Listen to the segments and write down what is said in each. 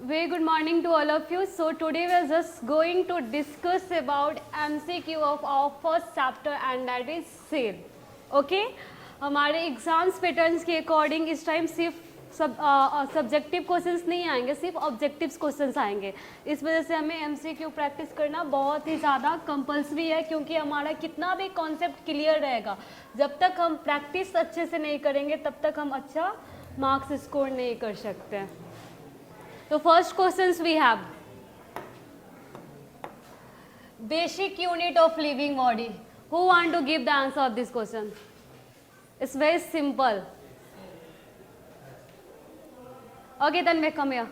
Very good morning to all of you. So today we are just going to discuss about MCQ of our first chapter and that is sale. Okay? हमारे exams patterns के according इस time सिर्फ subjective questions नहीं आएंगे, सिर्फ objectives questions आएंगे. इस वजह से हमें MCQ प्रैक्टिस करना बहुत ही ज़्यादा कंपल्सरी है, क्योंकि हमारा कितना भी कॉन्सेप्ट क्लियर रहेगा, जब तक हम प्रैक्टिस अच्छे से नहीं करेंगे तब तक हम अच्छा मार्क्स स्कोर नहीं कर सकते. तो first questions we have basic unit of living body. Who want to give the answer of this question? It's very simple. Okay then come here.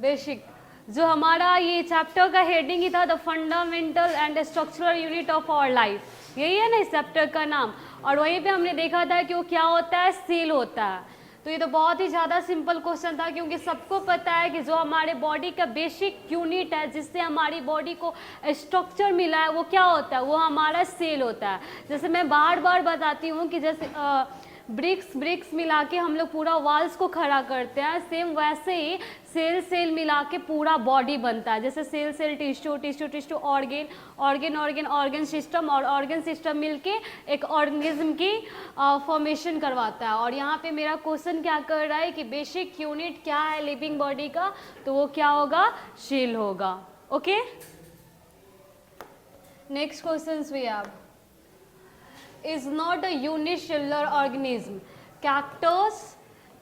Basic जो हमारा ये चैप्टर का हेडिंग ही था, the fundamental and structural unit of our life, यही है ना इस चैप्टर का नाम. और वहीं पे हमने देखा था कि वो क्या होता है, सेल होता है. तो ये तो बहुत ही ज़्यादा सिंपल क्वेश्चन था, क्योंकि सबको पता है कि जो हमारे बॉडी का बेसिक यूनिट है, जिससे हमारी बॉडी को स्ट्रक्चर मिला है, वो क्या होता है, वो हमारा सेल होता है. जैसे मैं बार बार बताती हूँ कि जैसे ब्रिक्स मिला के हम लोग पूरा वॉल्स को खड़ा करते हैं, सेम वैसे ही सेल मिला के पूरा बॉडी बनता है. जैसे सेल टिश्यू ऑर्गन सिस्टम और ऑर्गन सिस्टम मिलके एक ऑर्गेनिज्म की फॉर्मेशन करवाता है. और यहाँ पे मेरा क्वेश्चन क्या कर रहा है कि बेसिक यूनिट क्या है लिविंग बॉडी का, तो वो क्या होगा, सेल होगा. Okay, next question we have is not a unicellular organism. Cactus,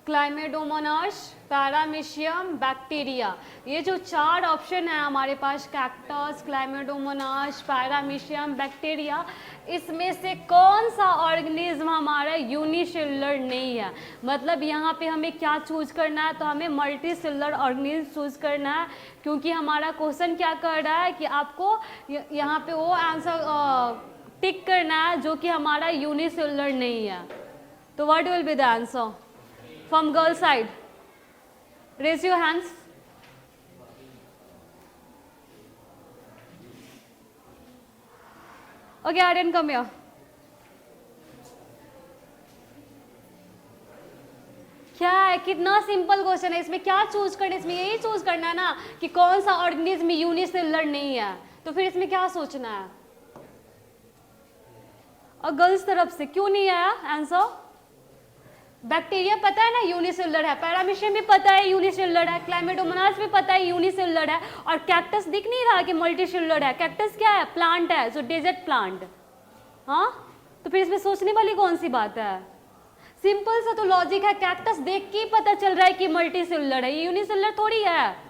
Chlamydomonas, Paramecium, bacteria. ये जो चार ऑप्शन है हमारे पास, कैक्टस, क्लाइमेडोमोनास, पैरामीशियम, बैक्टीरिया, इसमें से कौन सा ऑर्गेनिज्म हमारा यूनिसेलुलर नहीं है? मतलब यहाँ पे हमें क्या चूज करना है, तो हमें मल्टी सेलुलर ऑर्गेनिज्म चूज करना है, क्योंकि हमारा क्वेश्चन क्या कर रहा है कि आपको यहाँ पे वो आंसर टिक करना है जो कि हमारा यूनिसेलुलर नहीं है. तो what will be the answer from girl side? Raise your hands. Okay Aryan come here. क्या है, कितना सिंपल क्वेश्चन है. इसमें क्या चूज करना है? इसमें यही चूज करना है ना कि कौन सा ऑर्गेनिज्म यूनिसेलुलर नहीं है. तो फिर इसमें क्या सोचना है? और गर्ल्स तरफ से क्यों नहीं आया आंसर? बैक्टीरिया पता है ना यूनिसेलुलर है, पैरामीशियम भी पता है यूनिसेलुलर है, क्लाइमेडोमोनास भी पता है यूनिसेलुलर है, और कैक्टस दिख नहीं रहा कि मल्टीसेलुलर है. कैक्टस क्या है, प्लांट है, सो डेजर्ट प्लांट. हाँ, तो फिर इसमें सोचने वाली कौन सी बात है? सिंपल सा तो लॉजिक है. कैक्टस देख के ही पता चल रहा है कि मल्टीसेलुलर है, यूनिसेलुलर थोड़ी है.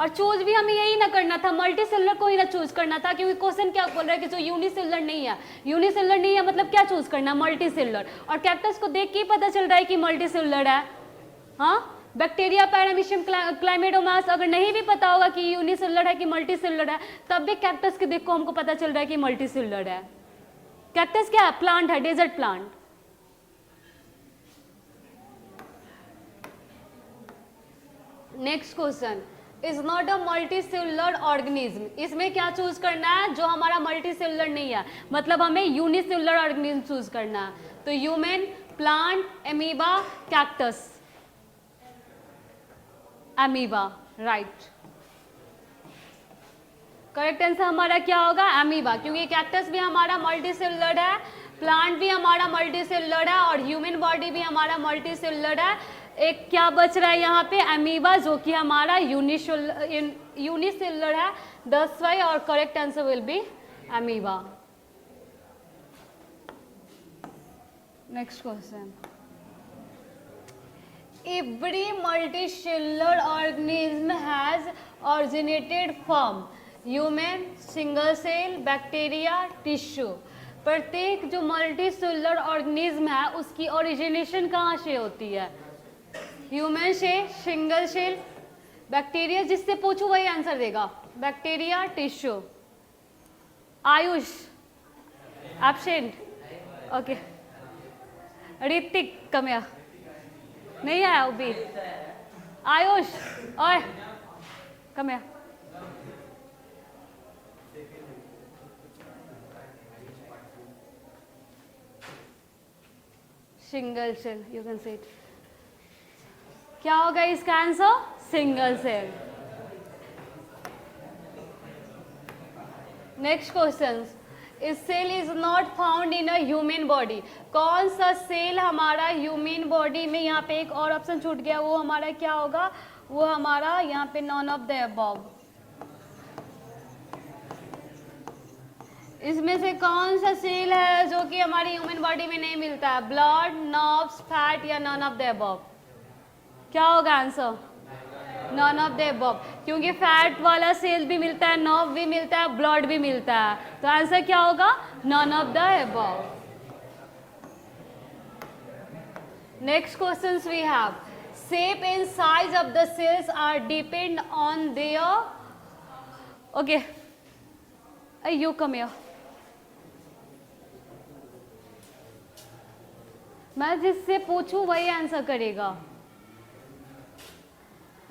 और चूज भी हमें यही ना करना था, मल्टी सेलुलर को ही ना चूज करना था, क्योंकि क्वेश्चन क्या बोल रहा है कि जो यूनिसेलुलर नहीं है, यूनिसेलुलर नहीं है मतलब क्या चूज करना, मल्टी सेलुलर. और कैक्टस को देख के ही पता चल रहा है कि मल्टी सेलुलर है. हाँ, बैक्टीरिया, पैरामीशियम, क्लाइमेडोमास अगर नहीं भी पता होगा कि यूनिसेलुलर है कि मल्टी सेलुलर है, तब भी कैक्टस के देख को हमको पता चल रहा है कि मल्टी सेलुलर है. कैक्टस क्या है, प्लांट है, desert plant. Next question is not a multicellular organism. इसमें क्या चूज करना है, जो हमारा मल्टीसेलुलर नहीं है, मतलब हमें यूनिसेलुलर ऑर्गेनिज्म चूज करना है. तो human, plant, amoeba, cactus. Amoeba, right. Correct answer हमारा क्या होगा, एमीबा, क्योंकि कैक्टस भी हमारा मल्टीसेलुलर है, प्लांट भी हमारा मल्टीसेलुलर है, और ह्यूमन बॉडी भी हमारा मल्टीसेलुलर है. एक क्या बच रहा है यहाँ पे, एमीबा, जो कि हमारा यूनिसेलुलर है. दैट्स व्हाई और correct answer will be amoeba. Next question. Every multicellular organism has originated from human, single cell, bacteria, tissue. प्रत्येक जो मल्टीसेलुलर ऑर्गेनिज्म है उसकी ओरिजिनेशन कहाँ से होती है? ह्यूमन से, सिंगल सेल, बैक्टीरिया. जिससे पूछो वही आंसर देगा. Bacteria, tissue. Ayush absent. Okay, Hrithik Kamiya नहीं आया वो भी. आयुष ओए Kamiya. Single cell, you can say it. क्या होगा इसका answer? Single cell. Next question, इस cell is not found in a human body. कौन सा सेल हमारा ह्यूमन बॉडी में, यहाँ पे एक और ऑप्शन छूट गया, वो हमारा क्या होगा? वो हमारा यहाँ पे नॉन ऑफ द अबव। इसमें से कौन सा सेल है जो कि हमारी ह्यूमन बॉडी में नहीं मिलता है? ब्लड, नर्व्स, फैट या नॉन ऑफ द अबव? क्या होगा answer? Non of the above, क्योंकि फैट वाला सेल भी मिलता है, नर्व भी मिलता है, ब्लड भी मिलता है, तो आंसर क्या होगा? None of the above. Next question we have, shape and size of the cells are depend on their, okay, you come here. मैं जिससे पूछूं वही आंसर करेगा।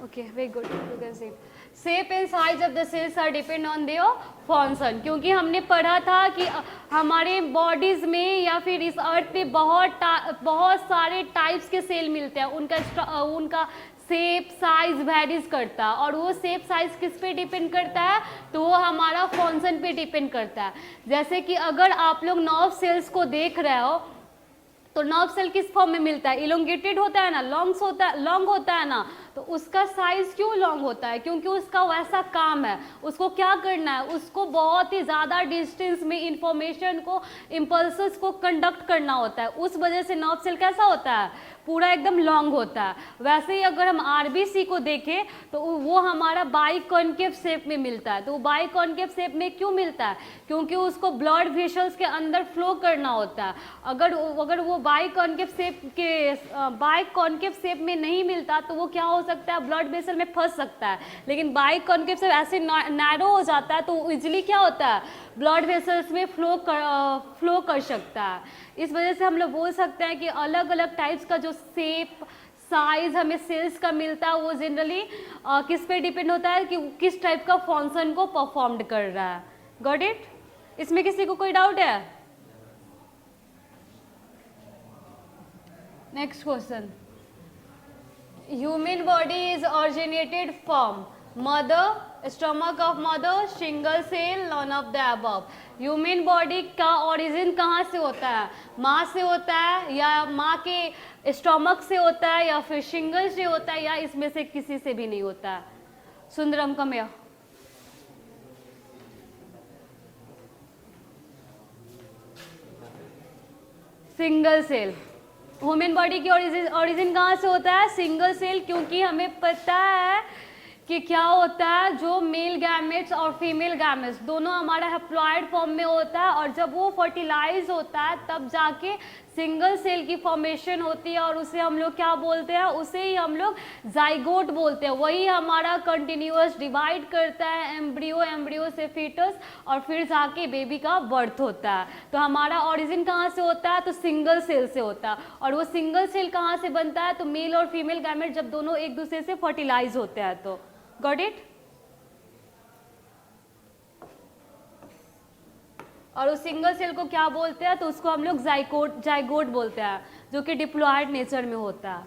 Okay, very good, you can say shape and size of the cells are depend on their function, क्योंकि हमने पढ़ा था कि हमारे बॉडीज में या फिर इस अर्थ पे बहुत सारे टाइप्स के सेल मिलते हैं, उनका शेप साइज वेरीज करता है, और वो शेप साइज किस पे डिपेंड करता है? तो वो हमारा फंक्शन पे डिपेंड करता है। जैसे कि अगर आप लोग नर्व सेल्स को देख रहे हो, तो नर्व सेल किस फॉर्म में मिलता है? इलोंगेटेड होता है ना, लॉन्ग होता है ना, तो उसका साइज क्यों लॉन्ग होता है? क्योंकि उसका वैसा काम है, उसको क्या करना है? उसको बहुत ही ज़्यादा डिस्टेंस में इंफॉर्मेशन को, इम्पल्सेस को कंडक्ट करना होता है, उस वजह से नर्व सेल कैसा होता है? पूरा एकदम लॉन्ग होता है। वैसे ही अगर हम आरबीसी को देखें तो वो हमारा बाइकॉन्केव शेप में मिलता है। तो वो बाइकॉन्केव शेप में क्यों मिलता है? क्योंकि उसको ब्लड वेसल्स के अंदर फ्लो करना होता है। अगर वो बाइकॉन्केव शेप में नहीं मिलता तो वो क्या हो सकता है? ब्लड वेसल में फंस सकता है। लेकिन बाइकॉन्केव शेप ऐसे नैरो हो जाता है तो इजिली क्या होता है? ब्लड वेसल्स में फ्लो कर सकता है। इस वजह से हम लोग बोल सकते हैं कि अलग अलग टाइप्स का जो शेप साइज हमें सेल्स का मिलता है वो जनरली किस पे डिपेंड होता है कि किस टाइप का फंक्शन को परफॉर्म कर रहा है। Got it? इसमें किसी को कोई डाउट है? Next question, human body is originated from mother, stomach of mother, single cell, none of the above. Human body का ओरिजिन कहाँ से होता है? माँ से होता है, या माँ के स्टमक से होता है, या फिर सिंगल से होता है, या इसमें से किसी से भी नहीं होता है? सुंदरम कमया। Single cell. ह्यूमन बॉडी की ओरिजिन कहाँ से होता है? सिंगल सेल, क्योंकि हमें पता है कि क्या होता है, जो मेल गैमेट्स और फीमेल गैमेट्स दोनों हमारा हैप्लॉइड फॉर्म में होता है, और जब वो फर्टिलाइज होता है तब जाके सिंगल सेल की फॉर्मेशन होती है, और उसे हम लोग क्या बोलते हैं? उसे ही हम लोग जाइगोट बोलते हैं। वही हमारा कंटिन्यूअस डिवाइड करता है एम्ब्रियो से फीटस, और फिर जाके बेबी का बर्थ होता है। तो हमारा ओरिजिन कहाँ से होता है? तो सिंगल सेल से होता है। और वो सिंगल सेल कहाँ से बनता है? तो मेल और फीमेल गैमेट जब दोनों एक दूसरे से फर्टिलाइज होते हैं तो। Got it? और उस सिंगल सेल को क्या बोलते हैं? तो उसको हम लोग जाइगोट बोलते हैं, जो कि डिप्लॉयड नेचर में होता है।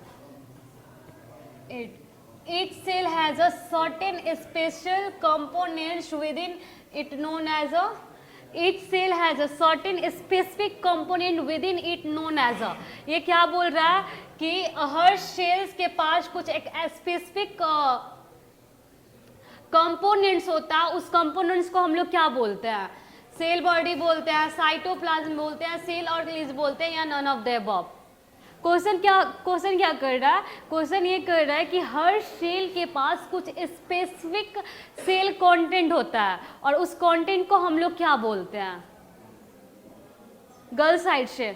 Each cell has a certain special components within it known as a, each cell has a certain specific component within it known as a, ये क्या बोल रहा है कि हर सेल्स के पास कुछ एक स्पेसिफिक कंपोनेंट्स होता है। उस कंपोनेंट्स को हम लोग क्या बोलते हैं? सेल बॉडी बोलते हैं, साइटोप्लाज्म बोलते हैं, सेल ऑर्गेनिज्म बोलते हैं, या none of the above. Question क्या कर रहा है? क्वेश्चन ये कर रहा है कि हर सेल के पास कुछ स्पेसिफिक सेल कंटेंट होता है, और उस कंटेंट को हम लोग क्या बोलते हैं? गर्ल साइड से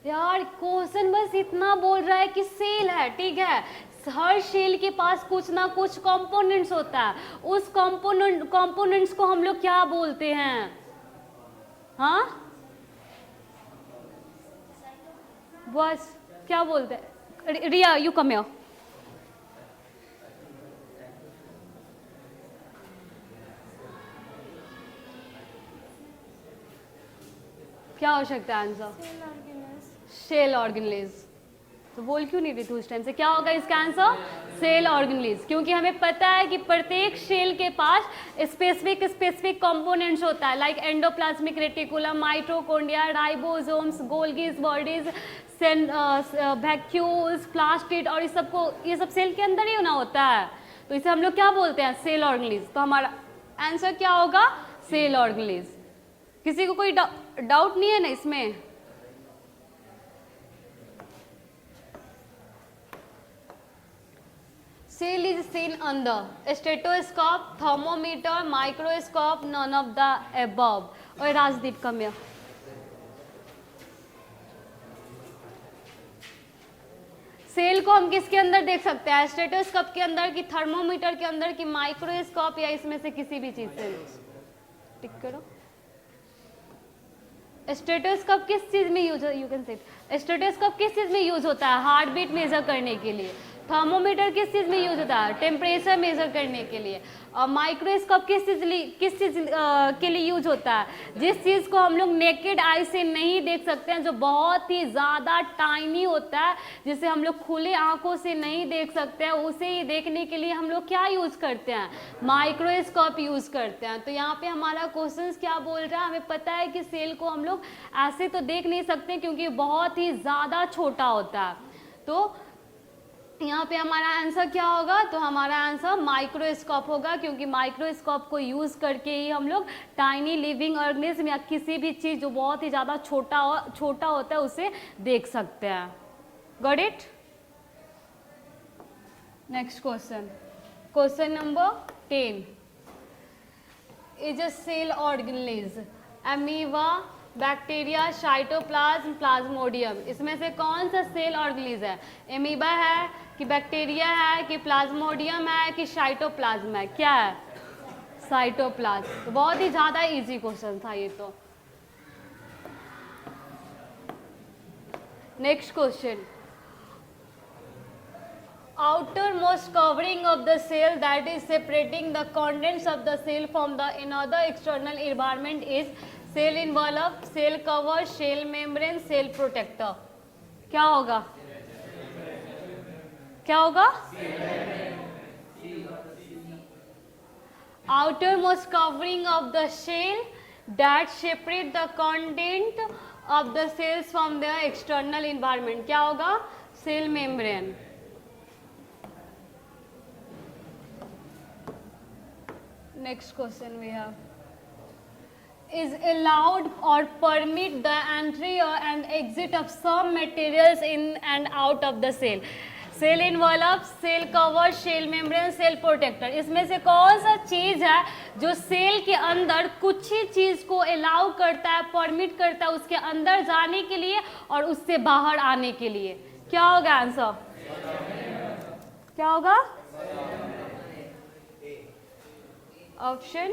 यार, क्वेश्चन बस इतना बोल रहा है कि सेल है, ठीक है, हर सेल के पास कुछ ना कुछ कंपोनेंट्स होता है, उस कंपोनेंट्स को हम लोग क्या बोलते हैं? हाँ, बस क्या बोलते हैं? रिया, यू कम हियर। क्या हो सकता है आंसर? सेल ऑर्गेनेज। तो बोल क्यों नहीं रही तू उस टाइम से? क्या होगा इसका आंसर? सेल ऑर्गेनेज। क्योंकि हमें पता है कि प्रत्येक सेल के पास स्पेसिफिक कंपोनेंट्स होता है, like endoplasmic reticulum, mitochondria, ribosomes, Golgi's bodies, vacuoles, plastid, और ये सब सेल के अंदर ही होना होता है। तो इसे हम लोग क्या बोलते हैं? सेल ऑर्गेनेज। तो हमारा आंसर क्या होगा? सेल ऑर्गेनेज। किसी को कोई डाउट नहीं है ना इसमें? Cell is seen under stethoscope, thermometer, microscope, none of the above. और राजदीप come here. सेल को हम किसके अंदर देख सकते हैं? स्टेथोस्कोप के अंदर, कि थर्मोमीटर के अंदर, कि माइक्रोस्कोप, या इसमें से किसी भी चीज से? टिक करो। स्टेथोस्कोप किस चीज में यूज, यू कैन से, स्टेथोस्कोप किस चीज में यूज होता है? हार्ट बीट मेजर करने के लिए। थर्मोमीटर किस चीज में यूज होता है? टेम्परेचर मेजर करने के लिए। और माइक्रोस्कोप किस चीज के लिए यूज होता है? जिस चीज को हम लोग नेकेड आई से नहीं देख सकते हैं, जो बहुत ही ज्यादा टाइनी होता है, जिसे हम लोग खुले आंखों से नहीं देख सकते हैं, उसे ही देखने के लिए हम लोग क्या यूज करते हैं? माइक्रोस्कोप यूज करते हैं। तो यहाँ पे हमारा क्वेश्चन क्या बोल रहा है? हमें पता है कि सेल को हम लोग ऐसे तो देख नहीं सकते क्योंकि बहुत ही ज्यादा छोटा होता है। तो यहाँ पे हमारा आंसर क्या होगा? तो हमारा आंसर माइक्रोस्कोप होगा, क्योंकि माइक्रोस्कोप को यूज करके ही हम लोग टाइनी लिविंग ऑर्गेनिज्म या किसी भी चीज जो बहुत ही ज्यादा छोटा होता है उसे देख सकते हैं। Got it? Next question, question number 10 is a cell organelle amoeba, bacteria, cytoplasm, plasmodium. इसमें से कौन सा सेल ऑर्गेनेज है? एमीबा है, कि बैक्टीरिया है, कि प्लाज्मोडियम है, कि साइटोप्लाज्म है? क्या है? साइटोप्लाज्म। तो बहुत ही ज्यादा इजी क्वेश्चन था ये तो। Next question, outermost covering of the cell that is separating the contents of the cell from the another external environment is cell envelope, cell cover, cell membrane, cell protector. क्या होगा? क्या होगा? outermost covering of the cell that separate the content of the cells from their external environment. क्या होगा? cell membrane. Next question we have, is allowed or permit the entry and exit of some materials in and out of the cell. Cell envelope, cell cover, cell membrane, cell protector. इसमें से कौन सा चीज है जो cell के अंदर कुछ ही चीज को अलाउ करता है, परमिट करता है उसके अंदर जाने के लिए और उससे बाहर आने के लिए? क्या होगा आंसर? क्या होगा? Option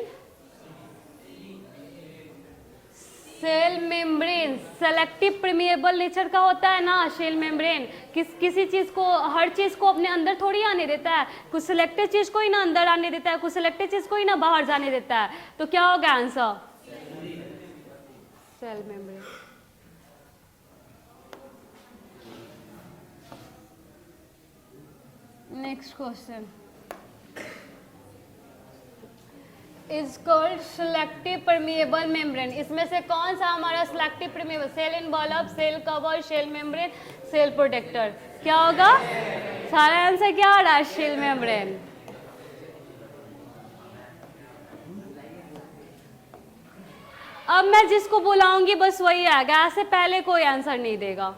sell membrane. Selective permeable nature का होता है ना सेल मेम्ब्रेन। किसी चीज को, हर चीज को अपने अंदर थोड़ी आने देता है, कुछ सिलेक्टेड चीज को ही ना अंदर आने देता है, कुछ सिलेक्टेड चीज को ही ना बाहर जाने देता है। तो क्या होगा answer? Cell membrane. Next question is called selective permeable membrane. इसमें से कौन सा हमारा selective permeable? Cell envelope, cell cover, cell membrane, cell protector. क्या होगा? सारा आंसर क्या आ रहा है? Cell membrane. अब मैं जिसको बुलाऊंगी बस वही आएगा, ऐसे पहले कोई आंसर नहीं देगा।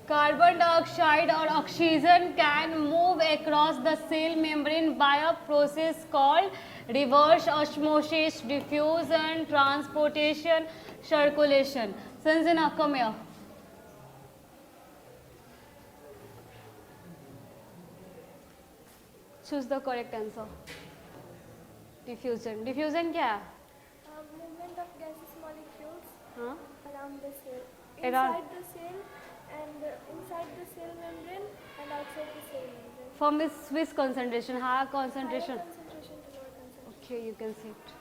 Carbon dioxide or oxygen can move across the cell membrane by a process called reverse osmosis, diffusion, transportation, circulation. Sanjana, come here. Choose the correct answer. Diffusion. Diffusion क्या है? Movement of gaseous molecules हाँ? around the cell, Around- inside the cell, and inside the cell membrane and outside the cell membrane. From which concentration? Higher concentration. Higher concentration to lower concentration. Okay, you can see it.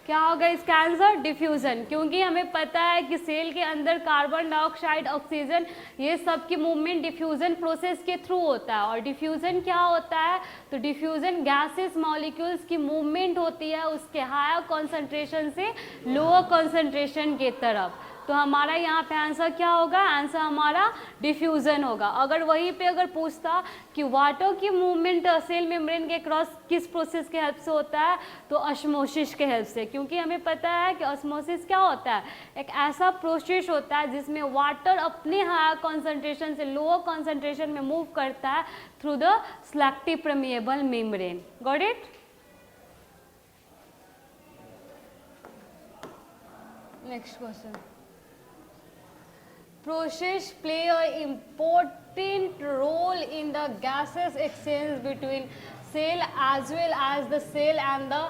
क्या होगा इसका answer? Diffusion, क्योंकि हमें पता है कि cell के अंदर कार्बन डाइऑक्साइड, ऑक्सीजन, ये सब की मूवमेंट डिफ्यूजन प्रोसेस के थ्रू होता है। और डिफ्यूजन क्या होता है? तो डिफ्यूजन गैसेस मॉलिक्यूल्स की मूवमेंट होती है उसके हायर कॉन्सेंट्रेशन से लोअर कॉन्सेंट्रेशन के तरफ। तो हमारा यहाँ पे आंसर क्या होगा? आंसर हमारा डिफ्यूजन होगा। अगर वहीं पे अगर पूछता कि वाटर की मूवमेंट सेल मेम्ब्रेन के क्रॉस किस प्रोसेस के हेल्प से होता है, तो ऑस्मोसिस के हेल्प से, क्योंकि हमें पता है कि ऑस्मोसिस क्या होता है? एक ऐसा प्रोसेस होता है जिसमें वाटर अपने हायर कॉन्सेंट्रेशन से लोअर कॉन्सेंट्रेशन में मूव करता है through the selective permeable membrane. Got it? Next question. Process play an important role in the gases exchange between cell as well as the cell and the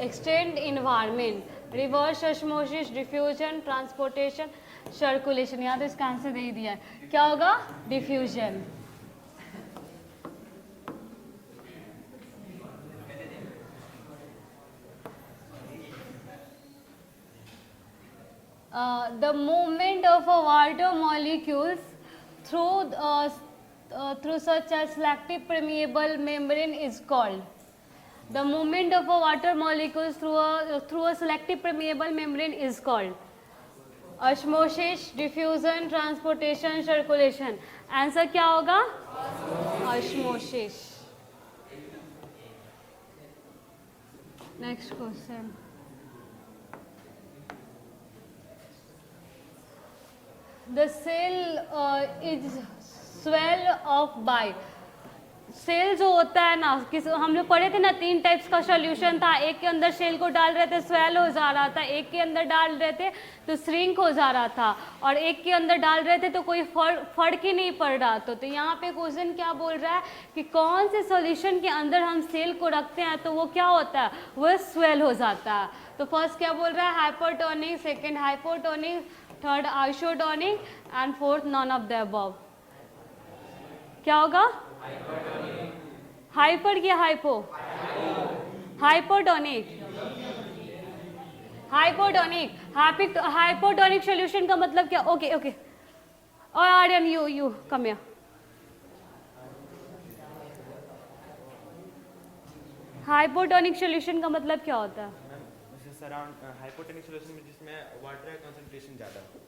extended environment. Reverse osmosis, diffusion, transportation, circulation. यहाँ तो इसका answer दे ही दिया है। क्या होगा? Diffusion. The movement of a water molecules through such a selective permeable membrane is called. The movement of a water molecules through a selective permeable membrane is called osmosis, diffusion, transportation, circulation. Answer क्या होगा? Osmosis. Next question. The cell is swell of by. Cell जो होता है ना, किस हम लोग पढ़े थे ना, 3 टाइप्स का सॉल्यूशन था। एक के अंदर सेल को डाल रहे थे स्वेल हो जा रहा था, एक के अंदर डाल रहे थे तो श्रिंक हो जा रहा था, और एक के अंदर डाल रहे थे तो कोई फर्क ही नहीं पड़ रहा। तो यहाँ पे क्वेश्चन क्या बोल रहा है कि कौन से सॉल्यूशन के अंदर हम सेल को रखते हैं तो वो क्या होता है? वो स्वेल हो जाता है। तो फर्स्ट क्या बोल रहा है? Hypotonic, second hypotonic, third isotonic and fourth none of the above. क्या होगा? हाइपर या hypo? Hypotonic. Hypotonic. Hypotonic solution का मतलब क्या? ओके ओके, और Aryan you come here. Hypotonic solution का मतलब क्या होता है? हाइपोटोनिक सॉल्यूशन में जिसमें वाटर का कंसंट्रेशन ज़्यादा हो।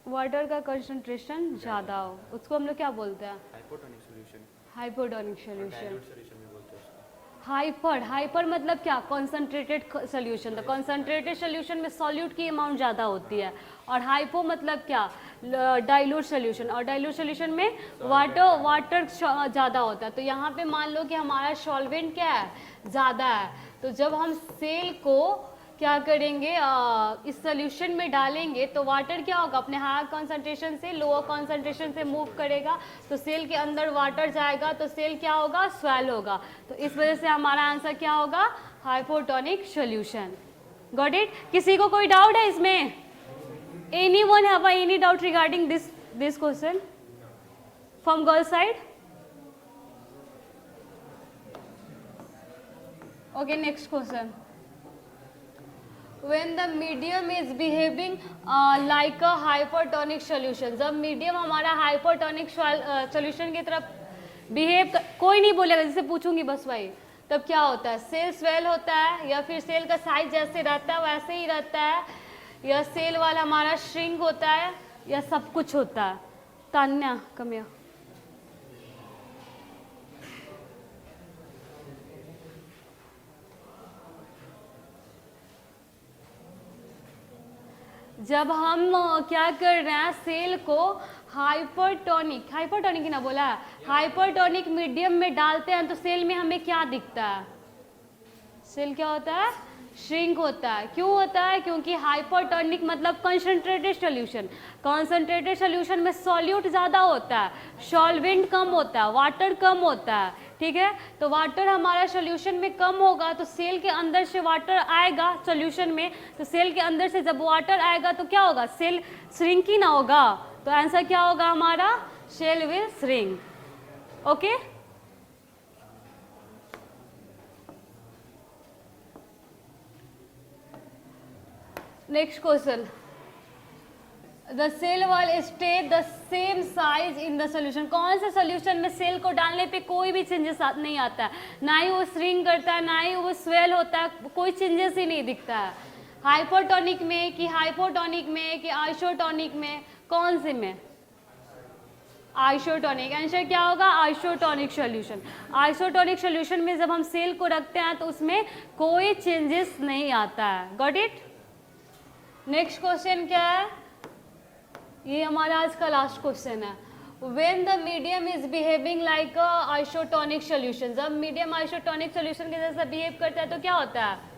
वाटर का कंसंट्रेशन ज़्यादा हो, उसको हम लोग क्या बोलते हैं? Hypotonic solution. Hypotonic solution. Solution भी बोलते हैं उसको। हाइपर मतलब क्या? Concentrated solution. तो कॉन्सेंट्रेटेड सॉल्यूशन में सॉल्यूट की अमाउंट ज़्यादा होती है। और हाइपो मतलब क्या? Dilute solution. और डाइल्यूट सॉल्यूशन में वाटर ज़्यादा होता है। तो यहाँ पे मान लो कि हमारा सॉल्वेंट क्या है? ज़्यादा है। तो जब हम सेल को क्या करेंगे, इस सोल्यूशन में डालेंगे तो वाटर क्या होगा? अपने हायर कॉन्सेंट्रेशन से लोअर कॉन्सेंट्रेशन से मूव करेगा, तो सेल के अंदर वाटर जाएगा तो सेल क्या होगा? स्वेल होगा। तो इस वजह से हमारा आंसर क्या होगा? Hypotonic solution. Got it? किसी को कोई डाउट है इसमें? Anyone have any doubt regarding this question from girl side? Okay, next question. When the medium is behaving like a hypertonic solution, जब मीडियम हमारा हाइपरटोनिक सॉल्यूशन की तरफ बिहेव, कोई नहीं बोलेगा, जिससे पूछूंगी बस वही, तब क्या होता है? सेल स्वेल होता है, या फिर सेल का साइज जैसे रहता है वैसे ही रहता है, या सेल वाला हमारा श्रिंक होता है, या सब कुछ होता है? तान्या कमिया। जब हम क्या कर रहे हैं, सेल को हाइपरटोनिक ही ना बोला है, हाइपरटोनिक मीडियम में डालते हैं तो सेल में हमें क्या दिखता है? सेल क्या होता है? श्रिंक होता है। क्यों होता है? क्योंकि हाइपरटोनिक मतलब कंसंट्रेटेड सॉल्यूशन। कंसंट्रेटेड सॉल्यूशन में सॉल्यूट ज़्यादा होता है, सॉल्वेंट कम होता है, वाटर कम होता है। ठीक है, तो वाटर हमारा सॉल्यूशन में कम होगा तो सेल के अंदर से वाटर आएगा सॉल्यूशन में, तो सेल के अंदर से जब वाटर आएगा तो क्या होगा? सेल श्रिंक ही ना होगा। तो आंसर क्या होगा हमारा? Cell will shrink. Okay, next question, the cell will stay the same size in the solution. कौन से सोल्यूशन में सेल को डालने पे कोई भी चेंजेस नहीं आता है, ना ही वो श्रिंक करता है, ना ही वो स्वेल होता है, कोई चेंजेस ही नहीं दिखता है। हाइपोटोनिक में कि हाइपोटोनिक में कि आइसोटोनिक में, कौन से में? आइसोटोनिक। आंसर क्या होगा? Isotonic solution. आइसोटोनिक सॉल्यूशन में जब हम सेल को रखते हैं तो उसमें कोई चेंजेस नहीं आता है। Got it? नेक्स्ट क्वेश्चन क्या है? ये हमारा आज का लास्ट क्वेश्चन है। When the medium is behaving like a isotonic solution, जब मीडियम आइसोटोनिक सॉल्यूशन के जैसा बिहेव करता है तो क्या होता है?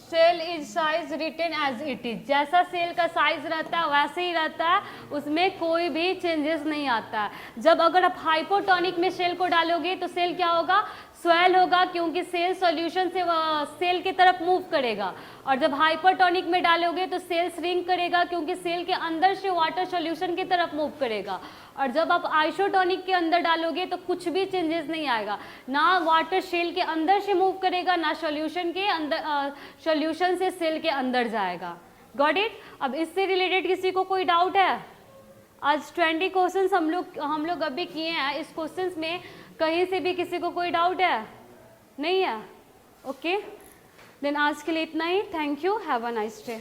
Cell is size retain as it is. जैसा सेल का साइज रहता है वैसे ही रहता है, उसमें कोई भी चेंजेस नहीं आता है। जब अगर आप हाइपोटोनिक में सेल को डालोगे तो सेल क्या होगा? स्वेल होगा, क्योंकि सेल सॉल्यूशन से सेल की तरफ मूव करेगा। और जब हाइपरटोनिक में डालोगे तो सेल श्रिंक करेगा, क्योंकि सेल के अंदर से वाटर सॉल्यूशन की तरफ मूव करेगा। और जब आप आइसोटोनिक के अंदर डालोगे तो कुछ भी चेंजेस नहीं आएगा, ना वाटर सेल के अंदर से मूव करेगा, ना सॉल्यूशन के अंदर सॉल्यूशन से सेल के अंदर जाएगा। Got it? अब इससे रिलेटेड किसी को कोई डाउट है? आज 20 क्वेश्चंस हम लोग अभी किए हैं। इस क्वेश्चंस में कहीं से भी किसी को कोई डाउट है? नहीं है? ओके, देन आज के लिए इतना ही। Thank you, have a nice day.